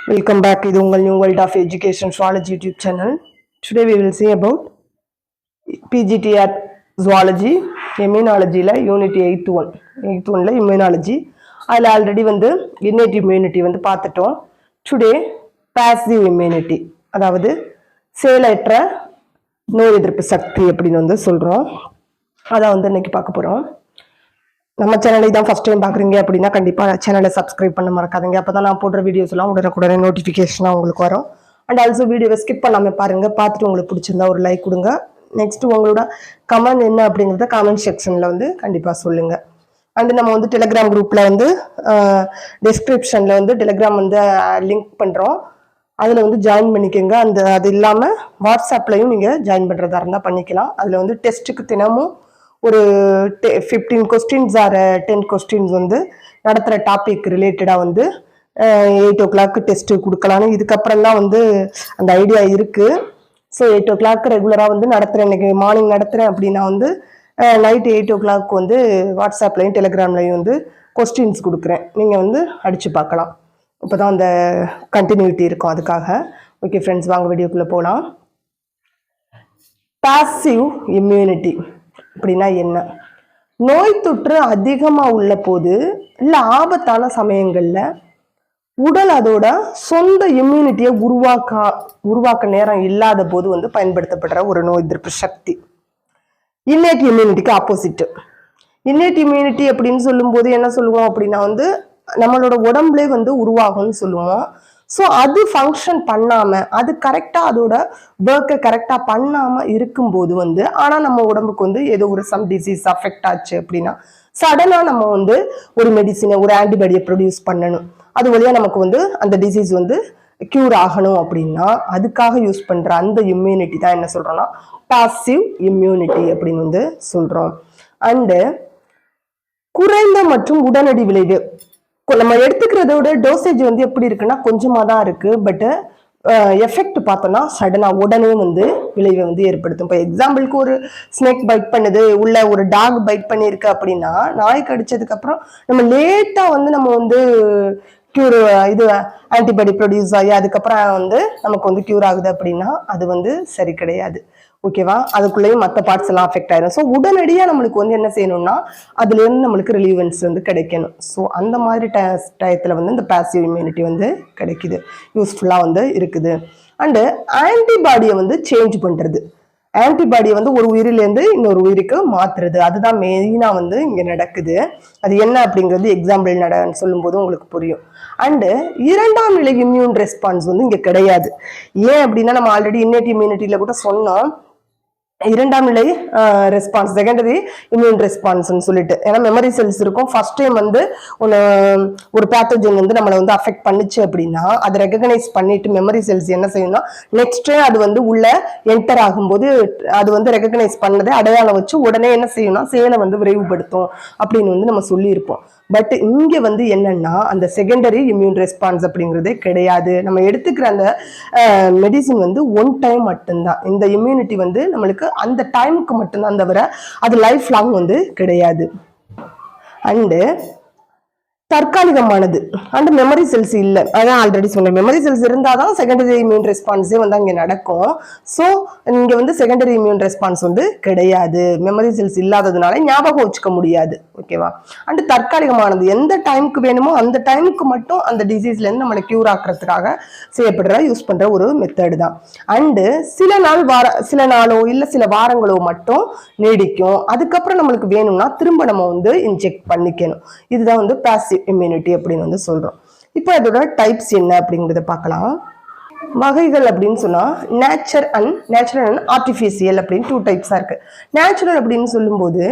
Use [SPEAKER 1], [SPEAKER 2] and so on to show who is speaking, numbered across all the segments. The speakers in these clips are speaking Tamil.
[SPEAKER 1] Welcome back to the New World of Education Zoology YouTube channel. Today we will see about PGTR Zoology, Immunology la Unit 8th one la Immunology. அதில் ஆல்ரெடி innate immunity பார்த்துட்டோம். Today passive immunity, அதாவது செயலற்ற நோய் எதிர்ப்பு சக்தி அப்படின்னு சொல்றோம். அதான் இன்னைக்கு பார்க்க போறோம். நம்ம சேனலை தான் ஃபர்ஸ்ட் டைம் பார்க்குறீங்க அப்படின்னா கண்டிப்பாக சேனலை சப்ஸ்கிரைப் பண்ண மறக்காதீங்க. அப்போ தான் நான் போடுற வீடியோஸ்லாம் உடனே நோட்டிஃபிகேஷனாக உங்களுக்கு வரும். அண்ட் ஆல்சோ வீடியோவை ஸ்கிப் பண்ணாமல் பாருங்கள். பார்த்துட்டு உங்களுக்கு பிடிச்சிருந்தா ஒரு லைக் கொடுங்க. நெக்ஸ்ட் உங்களோட கமெண்ட் என்ன அப்படிங்கிறத கமெண்ட் செக்ஷனில் கண்டிப்பாக சொல்லுங்கள். அண்டு நம்ம டெலிகிராம் குரூப்பில் டிஸ்கிரிப்ஷனில் டெலிகிராம் லிங்க் பண்ணுறோம். அதில் ஜாயின் பண்ணிக்கோங்க. அது இல்லாமல் வாட்ஸ்அப்லையும் நீங்கள் ஜாயின் பண்ணுறதா இருந்தால் பண்ணிக்கலாம். அதில் டெஸ்ட்டுக்கு தினமும் ஒரு 15 கொஸ்டின்ஸ் ஆர் 10 கொஸ்டின்ஸ் நடத்துகிற டாபிக் ரிலேட்டடாக 8 o'clock டெஸ்ட்டு கொடுக்கலான்னு இதுக்கப்புறம் தான் அந்த ஐடியா இருக்குது. ஸோ 8 o'clock ரெகுலராக நடத்துகிறேன். இன்றைக்கி மார்னிங் நடத்துகிறேன் அப்படின்னா நைட்டு 8 o'clock வாட்ஸ்அப்லையும் டெலிகிராம்லையும் கொஸ்டின்ஸ் கொடுக்குறேன். நீங்கள் அடித்து பார்க்கலாம். இப்போ தான் அந்த கண்டினியூட்டி இருக்கும். அதுக்காக ஓகே ஃப்ரெண்ட்ஸ், வாங்க வீடியோக்குள்ளே போகலாம். பாசிவ் இம்யூனிட்டி அப்படின்னா என்ன? நோய் தொற்று அதிகமாக உள்ள போது இல்லை ஆபத்தான சமயங்களில் உடல் அதோட சொந்த இம்யூனிட்டியை உருவாக்க நேரம் இல்லாத போது பயன்படுத்தப்படுற ஒரு நோய் எதிர்ப்பு சக்தி. இன்னேட் இம்யூனிட்டிக்கு ஆப்போசிட். இன்னேட் இம்யூனிட்டி அப்படின்னு சொல்லும்போது என்ன சொல்லுவோம் அப்படின்னா நம்மளோட உடம்புலே உருவாகும்னு சொல்லுவோம். ஸோ அது ஃபங்க்ஷன் பண்ணாமல், அது கரெக்டாக அதோட ஒர்க்கை கரெக்டாக பண்ணாமல் இருக்கும்போது ஆனால் நம்ம உடம்புக்கு ஏதோ ஒரு சம் டிசீஸ் அஃபெக்ட் ஆச்சு அப்படின்னா சடனாக நம்ம ஒரு மெடிசினை, ஒரு ஆன்டிபாடியை ப்ரொடியூஸ் பண்ணணும். அது வழியாக நமக்கு அந்த டிசீஸ் க்யூர் ஆகணும் அப்படின்னா அதுக்காக யூஸ் பண்ணுற அந்த இம்யூனிட்டி தான் என்ன சொல்கிறோன்னா பாசிவ் இம்யூனிட்டி அப்படின்னு சொல்கிறோம். அண்டு குறைந்த மற்றும் உடனடி விளைவு. நம்ம எடுத்துக்கிறதோட டோசேஜ் எப்படி இருக்குன்னா கொஞ்சமாக தான் இருக்குது. பட்டு எஃபெக்ட் பார்த்தோன்னா சடனாக உடனே விளைவை ஏற்படுத்தும். இப்போ எக்ஸாம்பிளுக்கு ஒரு ஸ்னேக் பைட் பண்ணுது, உள்ள ஒரு டாக் பைட் பண்ணியிருக்கு அப்படின்னா நாய் கடிச்சதுக்கப்புறம் நம்ம லேட்டாக நம்ம க்யூர் இது ஆன்டிபாடி ப்ரொடியூஸ் ஆகி அதுக்கப்புறம் நமக்கு க்யூர் ஆகுது அப்படின்னா அது சரி கிடையாது. ஓகேவா? அதுக்குள்ளேயும் மற்ற பார்ட்ஸ் எல்லாம் அஃபெக்ட் ஆயிடும். ஸோ உடனடியாக நம்மளுக்கு என்ன செய்யணும்னா அதுலேருந்து நம்மளுக்கு ரிலீவன்ஸ் கிடைக்கணும். ஸோ அந்த மாதிரி டயத்தில் இந்த பாசிவ் இம்யூனிட்டி கிடைக்குது, யூஸ்ஃபுல்லாக இருக்குது. அண்டு ஆன்டிபாடியை சேஞ்ச் பண்ணுறது. ஆன்டிபாடியை ஒரு உயிரிலேருந்து இன்னொரு உயிருக்கு மாற்றுறது. அதுதான் மெயினாக இங்கே நடக்குது. அது என்ன அப்படிங்கிறது எக்ஸாம்பிள் சொல்லும்போது உங்களுக்கு புரியும். அண்டு இரண்டாம் நிலை இம்யூன் ரெஸ்பான்ஸ் இங்கே கிடையாது. ஏன் அப்படின்னா நம்ம ஆல்ரெடி இன்னேட் இம்யூனிட்டியில் கூட சொன்னோம், இரண்டாம் நிலை ரெஸ்பான்ஸ், செகண்டரி இம்யூன் ரெஸ்பான்ஸ்ன்னு சொல்லிட்டு. ஏன்னா மெமரி செல்ஸ் இருக்கும். ஃபர்ஸ்ட் டைம் ஒரு பேத்தோஜன் நம்மளை அஃபெக்ட் பண்ணுச்சு அப்படின்னா அதை ரெகனைஸ் பண்ணிட்டு மெமரி செல்ஸ் என்ன செய்யணும்னா நெக்ஸ்ட் அது உள்ள என்டர் ஆகும்போது அது ரெகனைஸ் பண்ணதை அடையாளம் வச்சு உடனே என்ன செய்யணும்னா செயலை விரைவுபடுத்தும் அப்படின்னு நம்ம சொல்லியிருப்போம். பட் இங்கே என்னன்னா அந்த செகண்டரி இம்யூன் ரெஸ்பான்ஸ் அப்படிங்கிறதே கிடையாது. நம்ம எடுத்துக்கிற அந்த மெடிசின் ஒன் டைம் மட்டும்தான். இந்த இம்யூனிட்டி நம்மளுக்கு அந்த டைமுக்கு மட்டும்தான், தவிர அது லைஃப் லாங் கிடையாது. அண்டு தற்காலிகமானது. அண்ட் மெமரி செல்ஸ் இல்லை. அதான் ஆல்ரெடி சொன்னேன், மெமரி செல்ஸ் இருந்தால் தான் செகண்டரி இம்யூன் ரெஸ்பான்ஸே அங்கே நடக்கும். ஸோ இங்கே செகண்டரி இம்யூன் ரெஸ்பான்ஸ் கிடையாது. மெமரி செல்ஸ் இல்லாததுனால ஞாபகம் வச்சுக்க முடியாது. ஓகேவா? அண்ட் தற்காலிகமானது. எந்த டைமுக்கு வேணுமோ அந்த டைமுக்கு மட்டும் அந்த டிசீஸ்லேருந்து நம்மளை க்யூர் ஆக்குறதுக்காக யூஸ் பண்ணுற ஒரு மெத்தடு தான். அண்டு சில நாளோ இல்லை சில வாரங்களோ மட்டும் நீடிக்கும். அதுக்கப்புறம் நம்மளுக்கு வேணும்னா திரும்ப நம்ம இன்ஜெக்ட் பண்ணிக்கணும். இதுதான் பாசிவ் இம்யூனிட்டி அப்படின்னு சொல்றோம். இப்போ இதோட டைப்ஸ் என்ன அப்படிங்கிறத பார்க்கலாம். வகைகள் அப்படின்னு சொன்னா நேச்சுரல் அண்ட் ஆர்டிஃபிஷியல் அப்படின்னு 2 டைப்ஸா இருக்கு. நேச்சுரல் அப்படின்னு சொல்லும்போது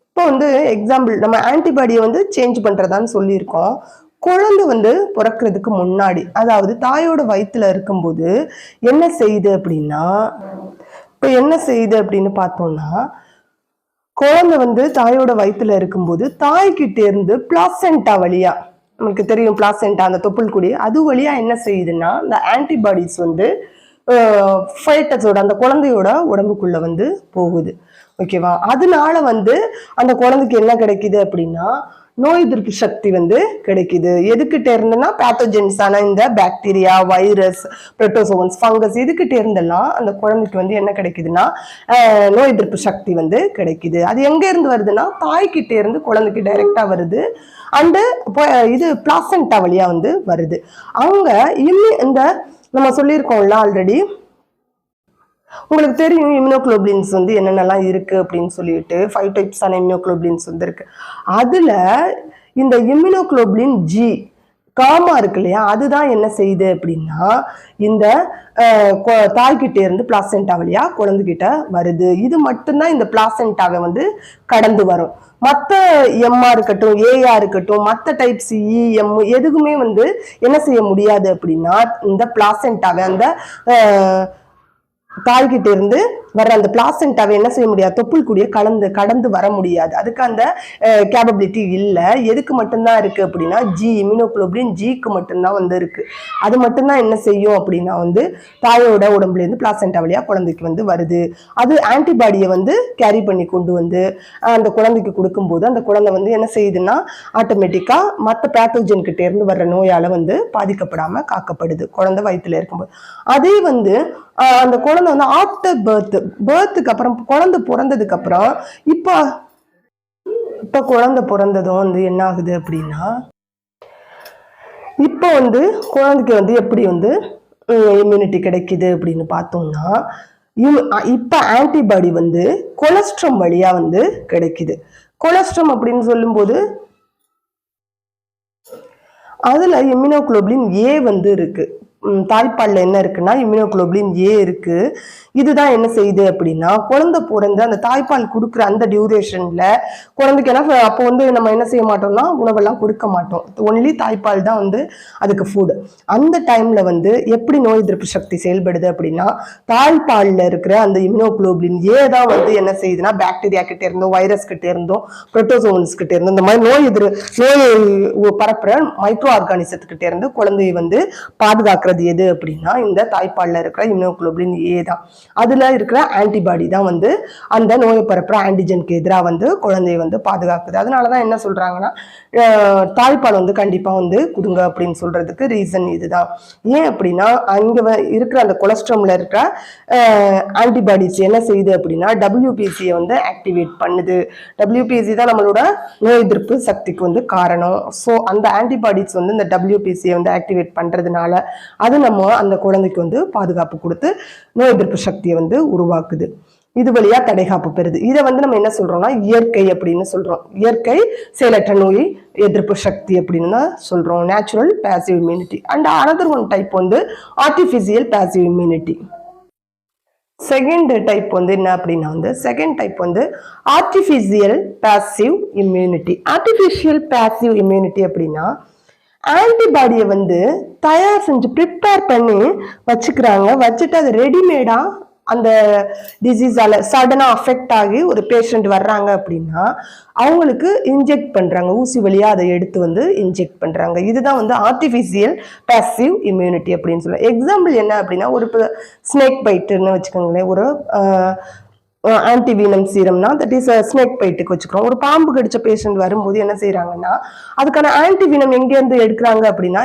[SPEAKER 1] இப்போ எக்ஸாம்பிள் நம்ம ஆன்டிபாடியை சேஞ்ச் பண்றதான்னு சொல்லியிருக்கோம். குழந்தை பிறக்கிறதுக்கு முன்னாடி, அதாவது தாயோட வயிற்றுல இருக்கும்போது என்ன செய்யுது அப்படின்னா, இப்போ என்ன செய்யுது அப்படின்னு பார்த்தோம்னா குழந்தை தாயோட வயிற்றுல இருக்கும்போது தாய்கிட்ட இருந்து பிளாசென்டா வழியா, நமக்கு தெரியும் பிளாசென்டா அந்த தொப்புள் கொடி, அது வழியா என்ன செய்யுதுன்னா இந்த ஆன்டிபாடிஸ் ஃபைட்டஸோட அந்த குழந்தையோட உடம்புக்குள்ள போகுது. ஓகேவா? அதனால அந்த குழந்தைக்கு என்ன கிடைக்குது அப்படின்னா நோய் எதிர்ப்பு சக்தி வந்து கிடைக்குது. எதுக்கிட்ட இருந்துன்னா பேத்தோஜென்ஸான இந்த பாக்டீரியா, வைரஸ், புரோட்டோசோவன்ஸ், ஃபங்கஸ் இதுக்கிட்ட இருந்தெல்லாம் அந்த குழந்தைக்கு வந்து என்ன கிடைக்குதுன்னா நோய் எதிர்ப்பு சக்தி வந்து கிடைக்குது. அது எங்க இருந்து வருதுன்னா தாய்கிட்ட இருந்து குழந்தைக்கு டைரக்டா வருது. அண்டு இது பிளாசென்டா வழியா வந்து வருது. அங்க இந்த நம்ம சொல்லியிருக்கோம்ல ஆல்ரெடி, உங்களுக்கு தெரியும் இம்யூனோகுளோபின்ஸ் வந்து என்னென்னலாம் இருக்கு அப்படின்னு சொல்லிட்டு 5 டைப்ஸான இம்யூனோகுளோபின்ஸ் வந்து இருக்கு. அதுல இந்த இம்யூனோகுளோபின் ஜி காமா இருக்கு இல்லையா, அதுதான் என்ன செய்யுது அப்படின்னா இந்த தாய்கிட்ட இருந்து பிளாசென்டா வழியா குழந்தைகிட்ட வருது. இது மட்டும்தான் இந்த பிளாசென்டாவை வந்து கடந்து வரும். மற்ற எம்மா இருக்கட்டும், ஏஆ இருக்கட்டும், மற்ற டைப்ஸ் இஎம் எதுக்குமே வந்து என்ன செய்ய முடியாது அப்படின்னா இந்த பிளாசென்டாவை அந்த தாய்கிட்ட இருந்து வர்ற அந்த பிளாசென்டாவை என்ன செய்ய முடியாது, தொப்புள் கூடிய கடந்து வர முடியாது. அதுக்கு அந்த கேப்பபிலிட்டி இல்லை. எதுக்கு மட்டும்தான் இருக்கு அப்படின்னா ஜி இம்யூனோகுளோபின் ஜிக்கு மட்டும்தான் வந்து இருக்கு. அது மட்டும்தான் என்ன செய்யும் அப்படின்னா வந்து தாயோட உடம்புல இருந்து பிளாசென்டா வழியா குழந்தைக்கு வந்து வருது. அது ஆன்டிபாடியை வந்து கேரி பண்ணி கொண்டு வந்து அந்த குழந்தைக்கு கொடுக்கும்போது அந்த குழந்தை வந்து என்ன செய்யுதுன்னா ஆட்டோமேட்டிக்கா மற்ற பேத்தோஜன் கிட்ட இருந்து வர்ற நோயால வந்து பாதிக்கப்படாம காக்கப்படுது குழந்தை வயிற்றுல இருக்கும்போது. அதே வந்து அந்த குழந்தை வந்து ஆஃப்டர் பர்த்துக்கு அப்புறம் குழந்தை பிறந்ததுக்கு அப்புறம் இப்ப குழந்தை பிறந்ததும் வந்து என்ன ஆகுது அப்படின்னா இப்போ வந்து குழந்தைக்கு வந்து எப்படி வந்து இம்யூனிட்டி கிடைக்குது அப்படின்னு பார்த்தோம்னா இப்ப ஆன்டிபாடி வந்து கொலஸ்ட்ரம் வழியா வந்து கிடைக்குது. கொலஸ்ட்ரம் அப்படின்னு சொல்லும்போது அதுல இம்யூனோகுளோபின் ஏ வந்து இருக்கு. தாய்ப்பால்ல என்ன இருக்குன்னா இம்யூனோகுளோபின் ஏ இருக்கு. இதுதான் என்ன செய்யுது அப்படின்னா குழந்தை பிறந்து அந்த தாய்ப்பால் கொடுக்குற அந்த டியூரேஷன்ல குழந்தைக்கு என்ன அப்போ வந்து நம்ம என்ன செய்ய மாட்டோம்னா உணவெல்லாம் கொடுக்க மாட்டோம். ஒன்லி தாய்ப்பால் தான் வந்து அதுக்கு ஃபுட். அந்த டைம்ல வந்து எப்படி நோய் எதிர்ப்பு சக்தி செயல்படுது அப்படின்னா தாய்ப்பால்ல இருக்கிற அந்த இம்யூனோகுளோபின் ஏ தான் வந்து என்ன செய்யுதுன்னா பாக்டீரியா கிட்ட இருந்தோ, வைரஸ் கிட்ட இருந்தோ, புரோட்டோசோவன்ஸ் கிட்ட இருந்தோ, இந்த மாதிரி நோய் பரப்புற மைக்ரோ ஆர்கானிசத்துக்கிட்ட இருந்து குழந்தையை வந்து பாதுகாக்கிறது எது அப்படின்னா இந்த தாய்ப்பால்ல இருக்கிற இம்யூனோகுளோபின் ஏ தான். அதுல இருக்கிற ஆன்டிபாடி தான் வந்து அந்த நோயை பரப்புற ஆன்டிஜனுக்கு எதிராக வந்து குழந்தையை வந்து பாதுகாக்குது. அதனாலதான் என்ன சொல்றாங்கன்னா தாய்ப்பால் வந்து கண்டிப்பா வந்து கொடுங்க அப்படின்னு சொல்றதுக்கு ரீசன் இதுதான். ஏன் அப்படின்னா அங்க இருக்கிற அந்த கொலஸ்ட்ரம்ல இருக்கிற ஆன்டிபாடிஸ் என்ன செய்யுது அப்படின்னா WBCயை வந்து ஆக்டிவேட் பண்ணுது. WBC தான் நம்மளோட நோய் எதிர்ப்பு சக்திக்கு வந்து காரணம். ஸோ அந்த ஆன்டிபாடிஸ் வந்து இந்த WBCயை வந்து ஆக்டிவேட் பண்றதுனால அது நம்ம அந்த குழந்தைக்கு வந்து பாதுகாப்பு கொடுத்து நோய் எதிர்ப்பு சக்தியை வந்து உருவாக்குது. இது வழியா தடைகாப்பு பெறுது. இதை வந்து நம்ம என்ன சொல்றோம்னா இயற்கை அப்படின்னு சொல்றோம். இயற்கை செயலற்ற நோய் எதிர்ப்பு சக்தி அப்படின்னு தான் சொல்றோம். Natural passive immunity. And another one type வந்து artificial passive immunity. Second type வந்து என்ன அப்படின்னா வந்து செகண்ட் டைப் வந்து artificial passive immunity. Artificial passive immunity அப்படின்னா ஆன்டிபாடியை வந்து தயார் செஞ்சு ப்ரிப்பேர் பண்ணி வச்சுக்கிறாங்க. வச்சுட்டு அது ரெடிமேடா அந்த டிசீஸால சடனா அஃபெக்ட் ஆகி ஒரு பேஷண்ட் வர்றாங்க அப்படின்னா அவங்களுக்கு இன்ஜெக்ட் பண்றாங்க. ஊசி வழியா அதை எடுத்து வந்து இன்ஜெக்ட் பண்றாங்க. இதுதான் வந்து ஆர்டிஃபிஷியல் பாசிவ் இம்யூனிட்டி அப்படின்னு சொல்லுவாங்க. எக்ஸாம்பிள் என்ன அப்படின்னா ஒரு ஸ்னேக் பைட்டுன்னு வச்சுக்கோங்களேன். ஒரு ஆன்டிவீனம் சீரம்னா தட் இஸ் ஸ்னேக் பைட்டுக்கு வச்சுக்கிறோம். ஒரு பாம்பு கடிச்ச பேஷண்ட் வரும்போது என்ன செய்யறாங்கன்னா அதுக்கான ஆன்டிவீனம் எங்கேருந்து எடுக்கிறாங்க அப்படின்னா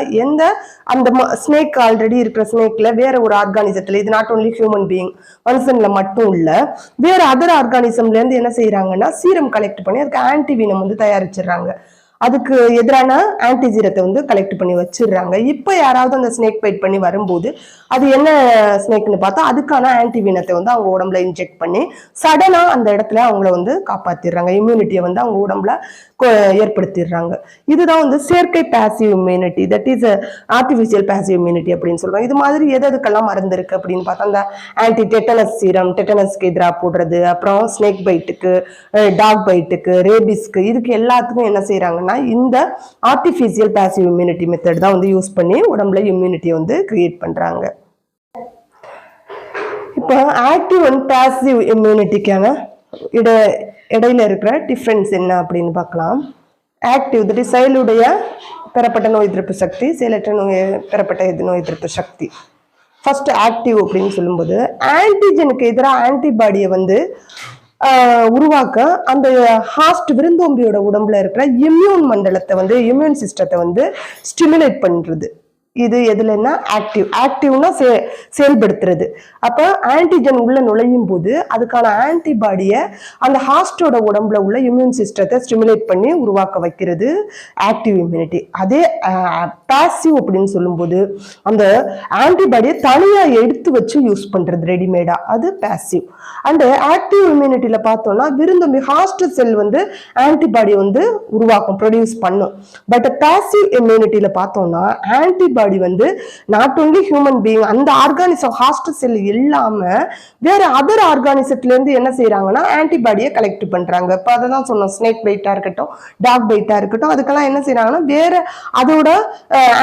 [SPEAKER 1] அந்த ஸ்னேக் ஆல்ரெடி இருக்கிற ஸ்னேக்ல வேற ஒரு ஆர்கானிசத்துல, இது நாட் ஓன்லி ஹியூமன் பீயிங் மனுஷன்ல மட்டும் இல்ல வேற அதர் ஆர்கானிசம்ல இருந்து என்ன செய்யறாங்கன்னா சீரம் கலெக்ட் பண்ணி அதுக்கு ஆன்டிவீனம் வந்து தயாரிச்சிடுறாங்க. அதுக்கு எதிரான ஆன்டிஜீரத்தை வந்து கலெக்ட் பண்ணி வச்சிடுறாங்க. இப்போ யாராவது அந்த ஸ்னேக் பைட் பண்ணி வரும்போது அது என்ன ஸ்னேக்னு பார்த்தா அதுக்கான ஆன்டிவீனத்தை வந்து அவங்க உடம்புல இன்ஜெக்ட் பண்ணி சடனா அந்த இடத்துல அவங்கள வந்து காப்பாத்திடுறாங்க. இம்யூனிட்டியை வந்து அவங்க உடம்புல ஏற்படுத்திடுறாங்க. இதுதான் வந்து செயற்கை passive immunity. That is artificial passive immunity அப்படின்னு சொல்றாங்க. இது மாதிரி எதுக்கெல்லாம் மருந்து இருக்கு அப்படின்னு பார்த்தா அந்த ஆன்டி டெட்டனஸ் சீரம், டெட்டனஸ்க்கு எதிராக போடுறது, அப்புறம் ஸ்னேக் பைட்டுக்கு, டாக் பைட்டுக்கு, ரேபிஸ்க்கு, இதுக்கு எல்லாத்துக்கும் என்ன செய்யறாங்கன்னா இந்த ஆர்டிஃபிஷியல் பாசிவ் இம்யூனிட்டி மெத்தட் தான் வந்து யூஸ் பண்ணி உடம்புல இம்யூனிட்டியை வந்து கிரியேட் பண்றாங்க. இப்போ ஆக்டிவ் அண்ட் பாசிவ் இம்யூனிட்டிக்கான இடையில இருக்கிற டிஃபரன்ஸ் என்ன அப்படின்னு பார்க்கலாம். ஆக்டிவ் தட் இஸ் செயலுடைய பெறப்பட்ட நோய் எதிர்ப்பு சக்தி, செயலற்ற பெறப்பட்ட நோய் எதிர்ப்பு சக்தி. ஃபர்ஸ்ட் ஆக்டிவ் அப்படின்னு சொல்லும்போது ஆன்டிஜனுக்கு எதிராக ஆன்டிபாடியை வந்து உருவாக்க அந்த ஹாஸ்ட் விருந்தோம்பியோட உடம்புல இருக்கிற இம்யூன் மண்டலத்தை வந்து இம்யூன் சிஸ்டத்தை வந்து ஸ்டிமுலேட் பண்றது. இது எதுலன்னா ஆக்டிவ்னா செயல்படுத்துறது. அப்ப ஆன்டிஜன் உள்ள நுழையும் போது அதுக்கான ஆன்டிபாடியை அந்த ஹாஸ்டோட உடம்புல உள்ள இம்யூன் சிஸ்டத்தை ஸ்டிமுலேட் பண்ணி உருவாக்க வைக்கிறது ஆக்டிவ் இம்யூனிட்டி. அதே பாசிவ் அப்படின்னு சொல்லும்போது அந்த ஆன்டிபாடியை தனியா எடுத்து வச்சு யூஸ் பண்றது ரெடிமேடா, அது பாசிவ். அண்ட் ஆக்டிவ் இம்யூனிட்டியில பார்த்தோம்னா விருந்தோம்பி ஹாஸ்ட் செல் வந்து ஆன்டிபாடி வந்து உருவாக்கும், ப்ரொடியூஸ் பண்ணும். பட் பாசிவ் இம்யூனிட்டியில பார்த்தோம்னா ஆன்டிபாடி வந்து நாட் ஓன்லி ஹியூமன் பீயிங், அந்த ஆர்கானிசம் ஹாஸ்ட் செல் இல்லாம வேற அதர் ஆர்கானிசத்துல இருந்து என்ன செய்யறாங்கன்னா ஆன்டிபாடியை கலெக்ட் பண்றாங்க. இப்ப அதை தான் சொன்னோம், ஸ்னேக் பைட்டா இருக்கட்டும், டாக் பைட்டா இருக்கட்டும், அதுக்கெல்லாம் என்ன செய்யறாங்கன்னா வேற அதோட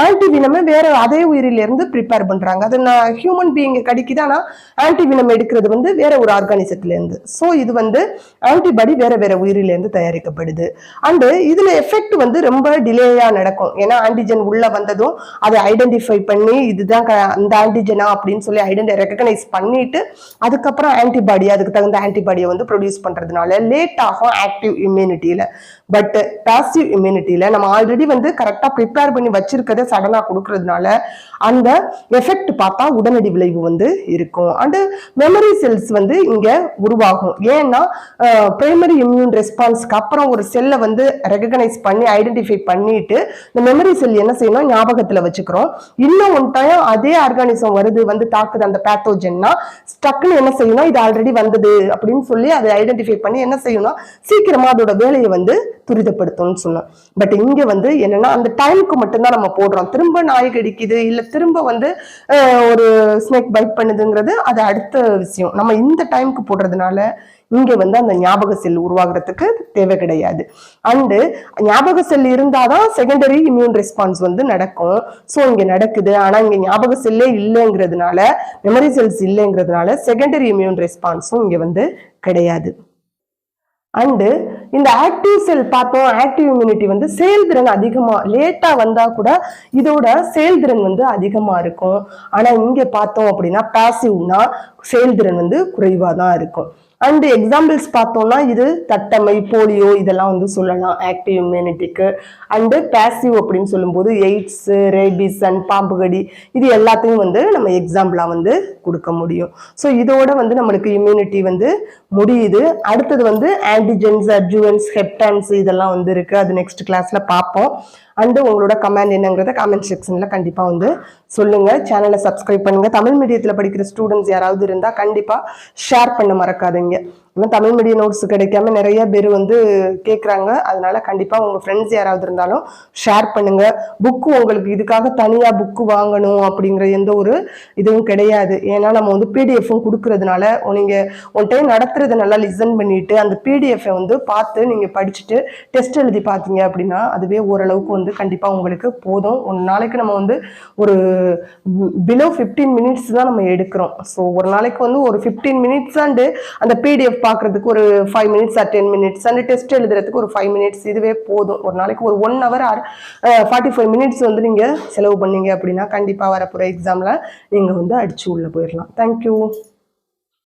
[SPEAKER 1] ஆன்டிவினமை வேற அதே உயிரில இருந்து ப்ரிப்பேர் பண்றாங்க. அது ஹியூமன் பீயிங் கடிக்குது, ஆனா ஆன்டிவினம் எடுக்கிறது வந்து வேற ஒரு ஆர்கானிசத்துல இருந்து. ஸோ இது வந்து ஆன்டிபாடி வேற வேற உயிரில இருந்து தயாரிக்கப்படுது. அண்ட் இதுல எஃபெக்ட் வந்து ரொம்ப டிலேயா நடக்கும். ஏன்னா ஆன்டிஜன் உள்ள வந்ததும் அதை ஐடென்டிஃபை பண்ணி இதுதான் அந்த ஆன்டிஜனா அப்படின்னு சொல்லி ரெகனைஸ் பண்ணிட்டு அதுக்கப்புறம் ஆன்டிபாடி அதுக்கு தகுந்த ஆன்டிபாடியை வந்து ப்ரொடியூஸ் பண்றதுனால லேட் ஆகும் ஆக்டிவ் இம்யூனிட்டியில. பட் பாசிவ் இம்யூனிட்டியில நம்ம ஆல்ரெடி வந்து கரெக்டா ப்ரிப்பேர் பண்ணி வச்சிருக்கதை சடனா கொடுக்கறதுனால அந்த எஃபெக்ட் பார்த்தா உடனடி விளைவு வந்து இருக்கும். அண்ட் மெமரி செல்ஸ் வந்து இங்க உருவாகும். ஏன்னா பிரைமரி இம்யூன் ரெஸ்பான்ஸ்க்கு அப்புறம் ஒரு செல்லை வந்து ரெகனைஸ் பண்ணி ஐடென்டிஃபை பண்ணிட்டு இந்த மெமரி செல் என்ன செய்யணும், ஞாபகத்துல வச்சுக்கிறோம். இன்னும் ஒன் டைம் அதே ஆர்கானிசம் வருது வந்து தாக்குது அந்த பேத்தோஜன்னா ஸ்டக்குன்னு என்ன செய்யணும், இது ஆல்ரெடி வந்தது அப்படின்னு சொல்லி அதை ஐடென்டிஃபை பண்ணி என்ன செய்யணும், சீக்கிரமா அதோட வேலையை வந்து துரிதப்படுத்தும்னு சொன்னோம். பட் இங்க வந்து என்னன்னா அந்த டைமுக்கு மட்டும்தான் நம்ம போடுறோம். திரும்ப நாய் கடிக்குது இல்ல திரும்ப வந்து ஒரு ஸ்னேக் பைட் பண்ணுதுங்கிறது அது அடுத்த விஷயம். நம்ம இந்த டைமுக்கு போடுறதுனால இங்க வந்து அந்த ஞாபக செல் உருவாகிறதுக்கு தேவை கிடையாது. அண்டு ஞாபக செல் இருந்தாதான் செகண்டரி இம்யூன் ரெஸ்பான்ஸ் வந்து நடக்கும். ஸோ இங்க நடக்குது, ஆனா இங்க ஞாபக செல்லே இல்லைங்கிறதுனால, மெமரி செல்ஸ் இல்லைங்கிறதுனால செகண்டரி இம்யூன் ரெஸ்பான்ஸும் இங்க வந்து கிடையாது. அண்டு இந்த ஆக்டிவ் செல் பார்த்தோம், ஆக்டிவ் இம்யூனிட்டி வந்து செயல்திறன் அதிகமா லேட்டா வந்தா கூட இதோட செயல்திறன் வந்து அதிகமா இருக்கும். ஆனா இங்க பார்த்தோம் அப்படின்னா பாசிவ்னா செயல்திறன் வந்து குறைவா தான் இருக்கும். அண்ட் எக்ஸாம்பிள்ஸ் பார்த்தோம்னா இது தட்டமை, போலியோ இதெல்லாம் வந்து சொல்லலாம் ஆக்டிவ் இம்யூனிட்டிக்கு. அண்டு பாசிவ் அப்படின்னு சொல்லும்போது எய்ட்ஸ், ரேபிஸ் அண்ட் பாம்புகடி இது எல்லாத்தையும் வந்து நம்ம எக்ஸாம்பிளா வந்து கொடுக்க முடியும். ஸோ இதோட வந்து நம்மளுக்கு இம்யூனிட்டி வந்து முடியுது. அடுத்தது வந்து ஆன்டிஜென்ஸ், அட்ஜுவன்ஸ், ஹெப்டான்ஸ் இதெல்லாம் வந்து இருக்கு. அது நெக்ஸ்ட் கிளாஸ்ல பார்ப்போம். அண்டு உங்களோட கமெண்ட் என்னங்கிறத கமெண்ட் செக்ஷன்ல கண்டிப்பா வந்து சொல்லுங்க. சேனலை சப்ஸ்கிரைப் பண்ணுங்க. தமிழ் மீடியத்துல படிக்கிற ஸ்டூடெண்ட்ஸ் யாராவது இருந்தா கண்டிப்பா ஷேர் பண்ண மறக்காதீங்க. இன்னும் தமிழ் மீடியம் நோட்ஸ் கிடைக்காம நிறைய பேர் வந்து கேட்குறாங்க. அதனால கண்டிப்பா உங்க ஃப்ரெண்ட்ஸ் யாராவது இருந்தாலும் ஷேர் பண்ணுங்க. புக்கு உங்களுக்கு இதுக்காக தனியா புக்கு வாங்கணும் அப்படிங்கிற எந்த ஒரு இதுவும் கிடையாது. ஏன்னா நம்ம வந்து பிடிஎஃப்பும் கொடுக்கறதுனால நீங்க ஒன் டைம் நடத்துறது நல்லா லிசன் பண்ணிட்டு அந்த பிடிஎஃப் வந்து பார்த்து நீங்க படிச்சுட்டு டெஸ்ட் எழுதி பார்த்தீங்க அப்படின்னா அதுவே ஓரளவுக்கு வந்து கண்டிப்பா உங்களுக்கு போதும். ஒரு நாளைக்கு நம்ம வந்து ஒரு பிலோ 15 மினிட்ஸ் தான் நம்ம எடுக்கிறோம். ஸோ ஒரு நாளைக்கு வந்து ஒரு 15 மினிட்ஸ் அண்டு அந்த பிடிஎஃப் பார்க்கறதுக்கு ஒரு 5 minutes R 10 minutes and test எழுதுறதுக்கு ஒரு 5 மினிட்ஸ் இதுவே போதும். ஒரு நாளைக்கு ஒரு 1 hour ஆர் 45 மினிட்ஸ் வந்து நீங்க செலவு பண்ணீங்க அப்படின்னா கண்டிப்பா வரப்போற எக்ஸாம்ல நீங்க வந்து அடிச்சு உள்ள போயிடலாம். தேங்க்யூ.